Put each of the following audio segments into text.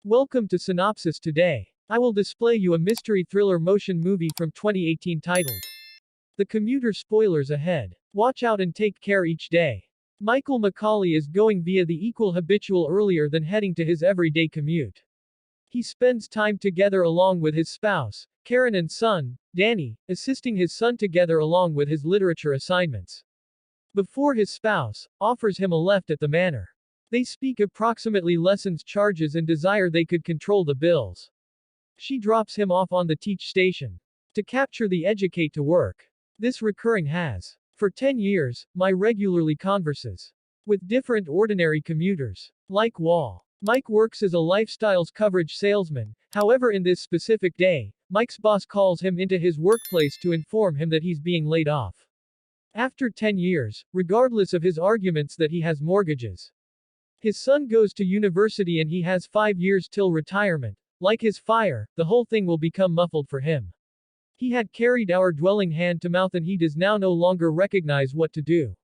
Welcome to Synopsis today. I will display you a mystery thriller motion movie from 2018 titled The Commuter. Spoilers ahead. Watch out and take care each day. Michael Macaulay is going via the equal habitual earlier than heading to his everyday commute. He spends time together along with his spouse, Karen, and son, Danny, assisting his son together along with his literature assignments. Before his spouse offers him a left at the manor. They speak approximately lessons charges and desire they could control the bills. She drops him off on the teach station. To capture the educate to work. This recurring has. For 10 years, my regularly converses. With different ordinary commuters. Like Wall. Mike works as a lifestyles coverage salesman, however in this specific day, Mike's boss calls him into his workplace to inform him that he's being laid off. After 10 years, regardless of his arguments that he has mortgages. His son goes to university and he has 5 years till retirement. Like his fire, the whole thing will become muffled for him. He had carried our dwelling hand to mouth and he does now no longer recognize what to do.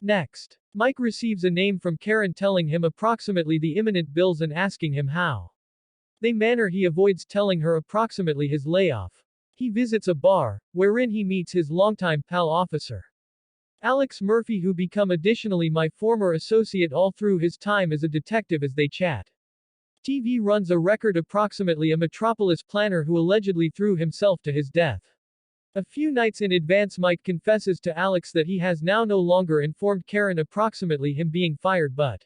Next, Mike receives a name from Karen telling him approximately the imminent bills and asking him how. They manner he avoids telling her approximately his layoff. He visits a bar, wherein he meets his longtime pal officer Alex Murphy, who become additionally my former associate all through his time as a detective. As they chat, TV runs a record approximately a metropolis planner who allegedly threw himself to his death. A few nights in advance Mike confesses to Alex that he has now no longer informed Karen approximately him being fired, but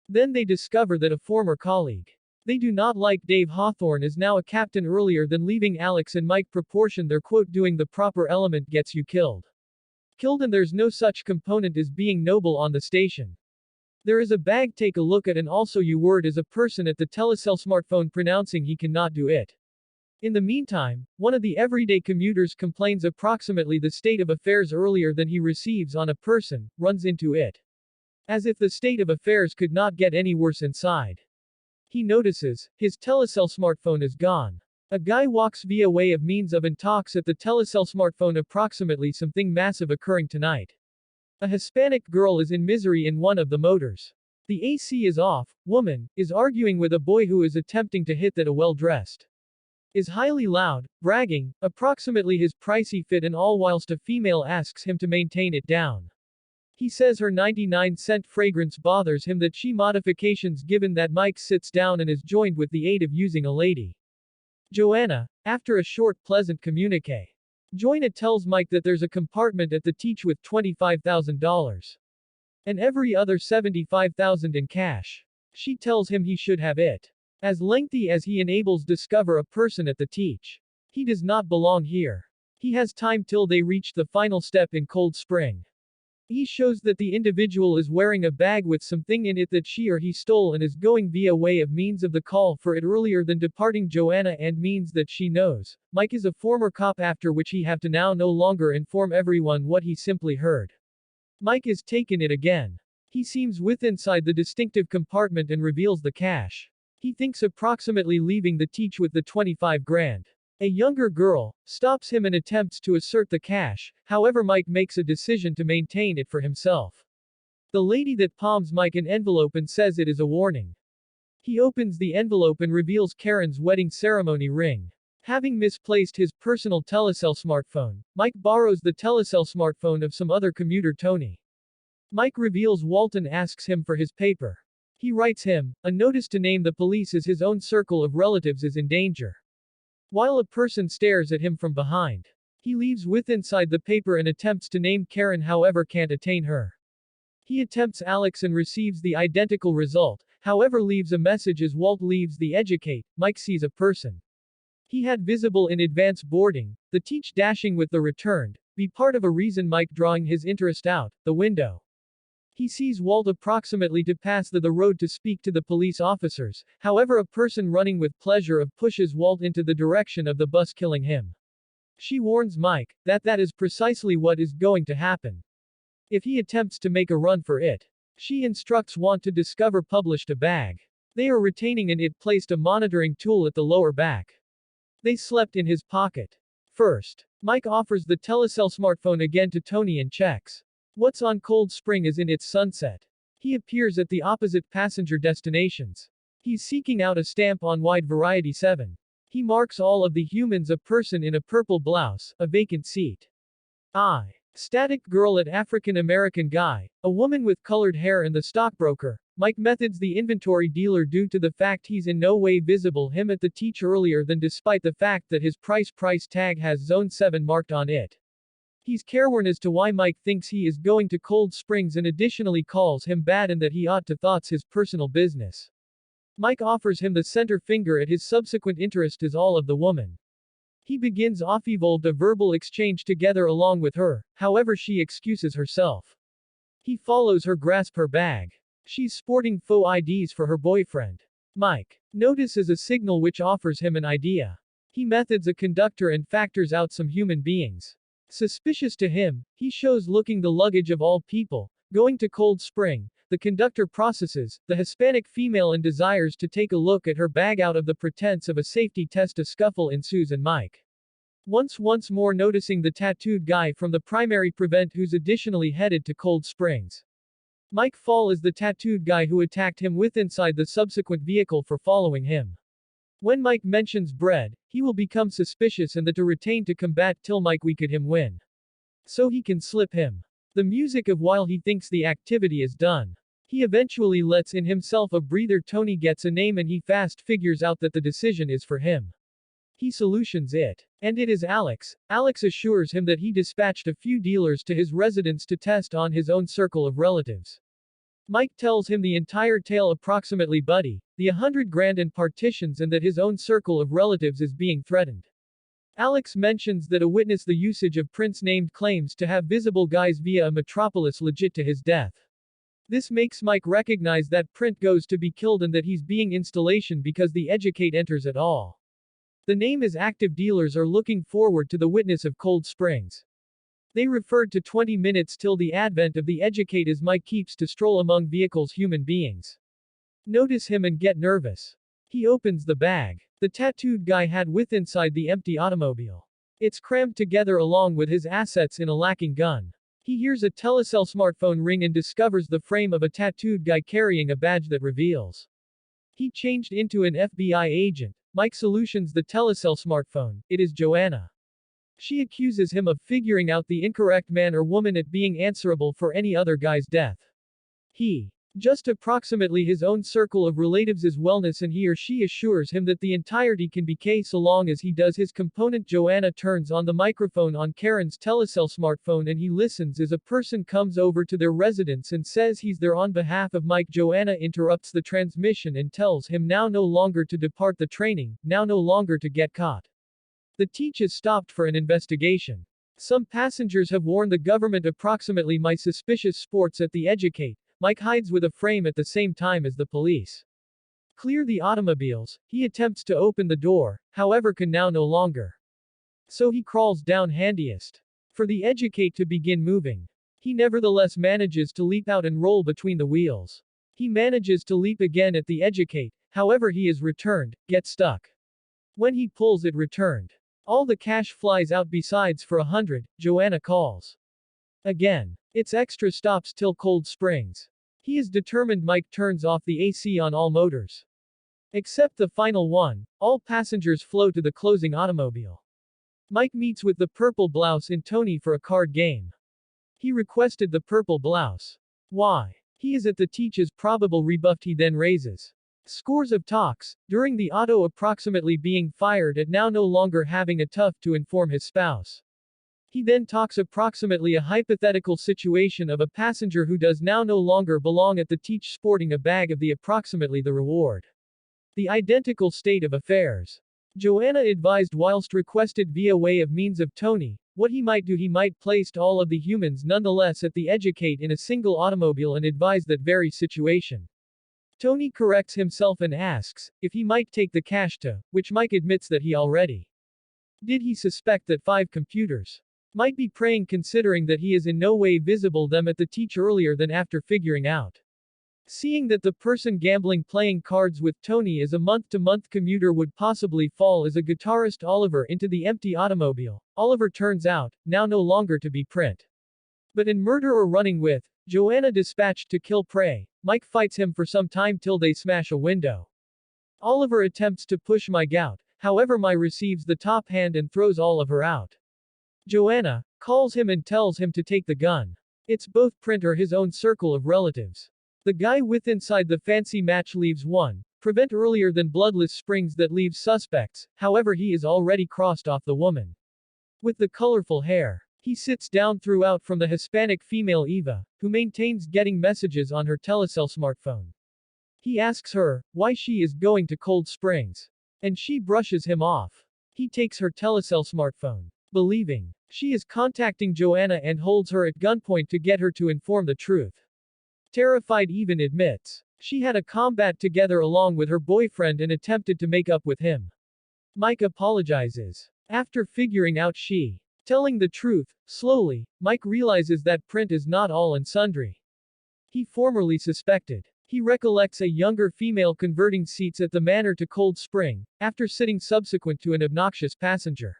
then they discover that a former colleague they do not like, Dave Hawthorne, is now a captain earlier than leaving Alex and Mike proportion their quote doing the proper element gets you killed. And there's no such component as being noble on the station. There is a bag take a look at and also you word as a person at the telecell smartphone pronouncing he cannot do it. In the meantime, one of the everyday commuters complains approximately the state of affairs earlier than he receives on a person, runs into it. As if the state of affairs could not get any worse inside. He notices, his telecell smartphone is gone. A guy walks via way of means of and talks at the telecell smartphone approximately something massive occurring tonight. A Hispanic girl is in misery in one of the motors. The AC is off, woman, is arguing with a boy who is attempting to hit that a well-dressed. Is highly loud, bragging, approximately his pricey fit and all whilst a female asks him to maintain it down. He says her 99-cent fragrance bothers him that she modifications given that Mike sits down and is joined with the aid of using a lady. Joanna, after a short pleasant communique. Joanna tells Mike that there's a compartment at the teach with $25,000. And every other $75,000 in cash. She tells him he should have it. As lengthy as he enables discover a person at the teach. He does not belong here. He has time till they reach the final step in Cold Spring. He shows that the individual is wearing a bag with something in it that she or he stole and is going via way of means of the call for it earlier than departing Joanna and means that she knows. Mike is a former cop after which he have to now no longer inform everyone what he simply heard. Mike is taken it again. He seems with inside the distinctive compartment and reveals the cash. He thinks approximately leaving the teach with the 25 grand. A younger girl stops him and attempts to assert the cash, however Mike makes a decision to maintain it for himself. The lady that palms Mike an envelope and says it is a warning. He opens the envelope and reveals Karen's wedding ceremony ring. Having misplaced his personal telecell smartphone, Mike borrows the telecell smartphone of some other commuter, Tony. Mike reveals Walton asks him for his paper. He writes him a notice to name the police as his own circle of relatives is in danger. While a person stares at him from behind. He leaves with inside the paper and attempts to name Karen, however can't attain her. He attempts Alex and receives the identical result, however leaves a message as Walt leaves the educate. Mike sees a person he had visible in advance boarding, the teach dashing with the returned, be part of a reason Mike drawing his interest out, the window. He sees Walt approximately to pass the road to speak to the police officers, however a person running with pleasure of pushes Walt into the direction of the bus killing him. She warns Mike that is precisely what is going to happen. If he attempts to make a run for it. She instructs Walt to discover published a bag. They are retaining and it placed a monitoring tool at the lower back. They slept in his pocket. First, Mike offers the telecell smartphone again to Tony and checks. What's on Cold Spring is in its sunset. He appears at the opposite passenger destinations. He's seeking out a stamp on wide variety 7. He marks all of the humans a person in a purple blouse, a vacant seat. I. Static girl at African American guy, a woman with colored hair and the stockbroker. Mike methods the inventory dealer due to the fact he's in no way visible him at the teach earlier than despite the fact that his price tag has zone 7 marked on it. He's careworn as to why Mike thinks he is going to Cold Springs and additionally calls him bad and that he ought to thoughts his personal business. Mike offers him the center finger at his subsequent interest is all of the woman. He begins off-evolved a verbal exchange together along with her, however she excuses herself. He follows her grasp her bag. She's sporting faux IDs for her boyfriend. Mike notices a signal which offers him an idea. He methods a conductor and factors out some human beings. Suspicious to him, he shows looking the luggage of all people, going to Cold Spring. The conductor processes the Hispanic female and desires to take a look at her bag out of the pretense of a safety test. A scuffle ensues and Mike once more noticing the tattooed guy from the primary prevent who's additionally headed to Cold Springs. Mike Fall is the tattooed guy who attacked him with inside the subsequent vehicle for following him. When Mike mentions bread, he will become suspicious and to retain to combat till Mike weaken him win. So he can slip him the music of while he thinks the activity is done. He eventually lets in himself a breather. Tony gets a name and he fast figures out that the decision is for him. He solutions it. And it is Alex. Alex assures him that he dispatched a few dealers to his residence to test on his own circle of relatives. Mike tells him the entire tale approximately Buddy, the 100 grand and partitions and that his own circle of relatives is being threatened. Alex mentions that a witness the usage of Prince named claims to have visible guys via a metropolis legit to his death. This makes Mike recognize that Print goes to be killed and that he's being installation because the educate enters at all. The name is active dealers are looking forward to the witness of Cold Springs. They referred to 20 minutes till the advent of the educate as Mike keeps to stroll among vehicles human beings. Notice him and get nervous. He opens the bag. The tattooed guy had with inside the empty automobile. It's crammed together along with his assets in a lacking gun. He hears a Telecel smartphone ring and discovers the frame of a tattooed guy carrying a badge that reveals he changed into an FBI agent. Mike solutions the Telecel smartphone. It is Joanna. She accuses him of figuring out the incorrect man or woman at being answerable for any other guy's death. He just approximately his own circle of relatives' wellness and he or she assures him that the entirety can be K so long as he does his component. Joanna turns on the microphone on Karen's Telecel smartphone and he listens as a person comes over to their residence and says he's there on behalf of Mike. Joanna interrupts the transmission and tells him now no longer to depart the training, now no longer to get caught. The teach is stopped for an investigation. Some passengers have warned the government approximately my suspicious sports at the educate. Mike hides with a frame at the same time as the police clear the automobiles. He attempts to open the door, however can now no longer. So he crawls down handiest for the educate to begin moving. He nevertheless manages to leap out and roll between the wheels. He manages to leap again at the educate, however he is returned, gets stuck. When he pulls it returned. All the cash flies out besides for 100, Joanna calls. Again. It's extra stops till Cold Springs. He is determined. Mike turns off the AC on all motors. Except the final one, all passengers flow to the closing automobile. Mike meets with the purple blouse in Tony for a card game. He requested the purple blouse. Why? He is at the teach's probable rebuffed. He then raises scores of talks, during the auto approximately being fired at now no longer having a tough to inform his spouse. He then talks approximately a hypothetical situation of a passenger who does now no longer belong at the teach sporting a bag of the approximately the reward. The identical state of affairs. Joanna advised whilst requested via way of means of Tony, what he might do. He might placed all of the humans nonetheless at the educate in a single automobile and advise that very situation. Tony corrects himself and asks, if he might take the cash to, which Mike admits that he already did. He suspect that 5 computers might be praying considering that he is in no way visible them at the teach earlier than after figuring out. Seeing that the person gambling playing cards with Tony is a month-to-month commuter would possibly fall as a guitarist Oliver into the empty automobile. Oliver turns out, now no longer to be Print, but in murderer running with Joanna dispatched to kill prey. Mike fights him for some time till they smash a window. Oliver attempts to push Mike out, however Mike receives the top hand and throws all of her out. Joanna calls him and tells him to take the gun. It's both Print or his own circle of relatives. The guy with inside the fancy match leaves one, prevent earlier than bloodless springs that leaves suspects, however he is already crossed off the woman. With the colorful hair. He sits down throughout from the Hispanic female Eva, who maintains getting messages on her telecell smartphone. He asks her why she is going to Cold Springs. And she brushes him off. He takes her telecell smartphone, believing she is contacting Joanna and holds her at gunpoint to get her to inform the truth. Terrified, Eva admits she had a combat together along with her boyfriend and attempted to make up with him. Mike apologizes. After figuring out she telling the truth, slowly, Mike realizes that Print is not all and sundry. He formerly suspected. He recollects a younger female converting seats at the manor to Cold Spring, after sitting subsequent to an obnoxious passenger.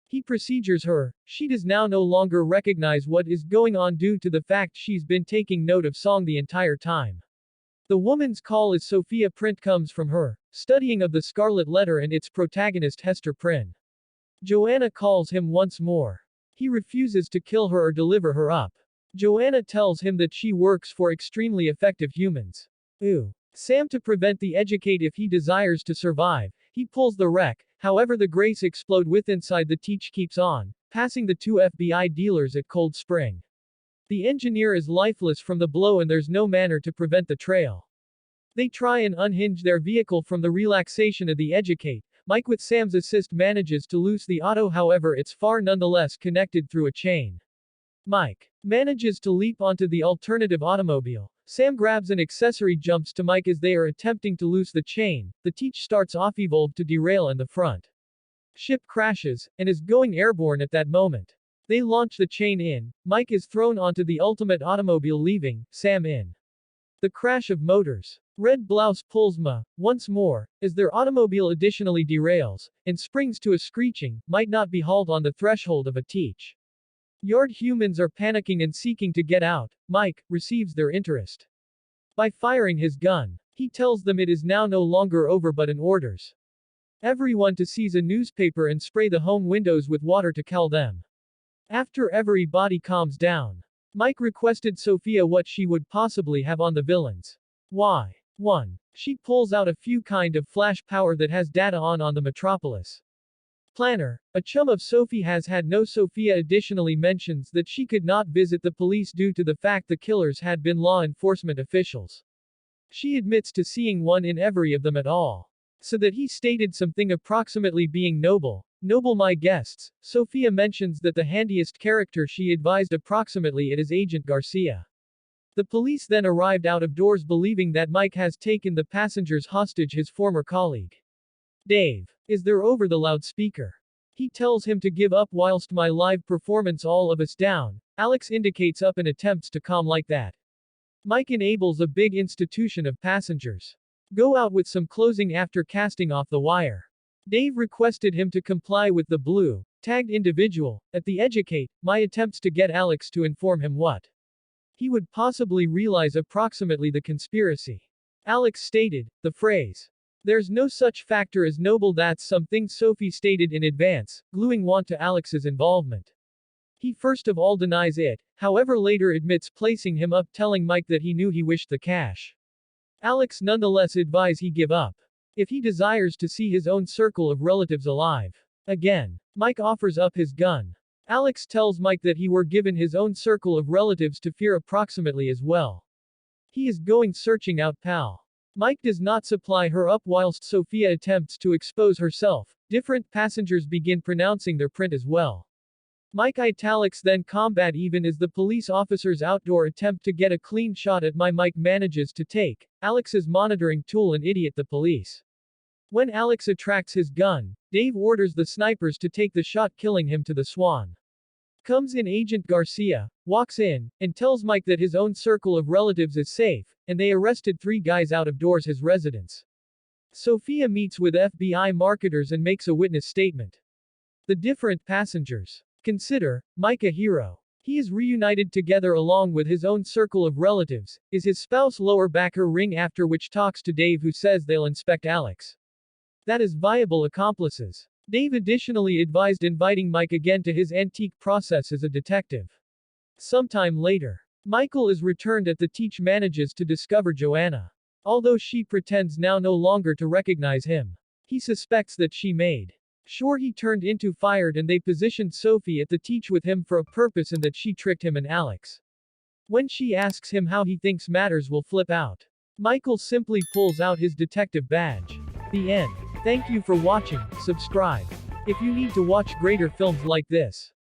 He procedures her. She does now no longer recognize what is going on due to the fact she's been taking note of song the entire time. The woman's call is Sophia. Print comes from her studying of the Scarlet Letter and its protagonist Hester Prynne. Joanna calls him once more. He refuses to kill her or deliver her up. Joanna tells him that she works for extremely effective humans. Sam to prevent the educate if he desires to survive. He pulls the wreck, however the Grace explode with inside the teach keeps on, passing the two FBI dealers at Cold Spring. The engineer is lifeless from the blow and there's no manner to prevent the trail. They try and unhinge their vehicle from the relaxation of the educate. Mike with Sam's assist manages to loose the auto, however it's far nonetheless connected through a chain. Mike manages to leap onto the alternative automobile. Sam grabs an accessory, jumps to Mike as they are attempting to loose the chain. The teach starts off evolved to derail and the front ship crashes, and is going airborne at that moment. They launch the chain in. Mike is thrown onto the ultimate automobile, leaving Sam in. The crash of motors. Red Blouse pulls Ma once more, as their automobile additionally derails, and springs to a screeching, might not be hauled on the threshold of a teach yard. Humans are panicking and seeking to get out. Mike receives their interest by firing his gun. He tells them it is now no longer over but an orders everyone to seize a newspaper and spray the home windows with water to kill them. After everybody calms down, Mike requested Sophia what she would possibly have on the villains. Why? 1. She pulls out a few kind of flash power that has data on the Metropolis Planner. A chum of Sophie has had no. Sophia additionally mentions that she could not visit the police due to the fact the killers had been law enforcement officials. She admits to seeing one in every of them at all. So that he stated something approximately being noble. Noble my guests. Sophia mentions that the handiest character she advised approximately it is Agent Garcia. The police then arrived out of doors believing that Mike has taken the passengers hostage, his former colleague. Dave is there over the loudspeaker. He tells him to give up whilst my live performance all of us down. Alex indicates up and attempts to calm like that. Mike enables a big institution of passengers. Go out with some closing after casting off the wire. Dave requested him to comply with the blue, tagged individual. At the educate, my attempts to get Alex to inform him what he would possibly realize approximately the conspiracy. Alex stated, the phrase, there's no such factor as noble, that's something Sophie stated in advance, gluing want to Alex's involvement. He first of all denies it, however later admits placing him up, telling Mike that he knew he wished the cash. Alex nonetheless advise he give up if he desires to see his own circle of relatives alive. Again, Mike offers up his gun. Alex tells Mike that he were given his own circle of relatives to fear approximately as well. He is going searching out pal. Mike does not supply her up whilst Sophia attempts to expose herself. Different passengers begin pronouncing their print as well. Mike italics then combat even as the police officers outdoor attempt to get a clean shot at Mike manages to take Alex's monitoring tool and idiot the police. When Alex attracts his gun, Dave orders the snipers to take the shot, killing him to the swan. Comes in Agent Garcia, walks in, and tells Mike that his own circle of relatives is safe, and they arrested 3 guys out of doors his residence. Sophia meets with FBI marketers and makes a witness statement. The different passengers consider Mike a hero. He is reunited together along with his own circle of relatives, is his spouse lower back her ring after which talks to Dave who says they'll inspect Alex. That is viable accomplices. Dave additionally advised inviting Mike again to his antique process as a detective. Sometime later, Michael is returned at the teach manages to discover Joanna. Although she pretends now no longer to recognize him. He suspects that she made sure he turned into fired and they positioned Sophie at the teach with him for a purpose and that she tricked him and Alex. When she asks him how he thinks matters will flip out, Michael simply pulls out his detective badge. The end. Thank you for watching, subscribe. If you need to watch greater films like this.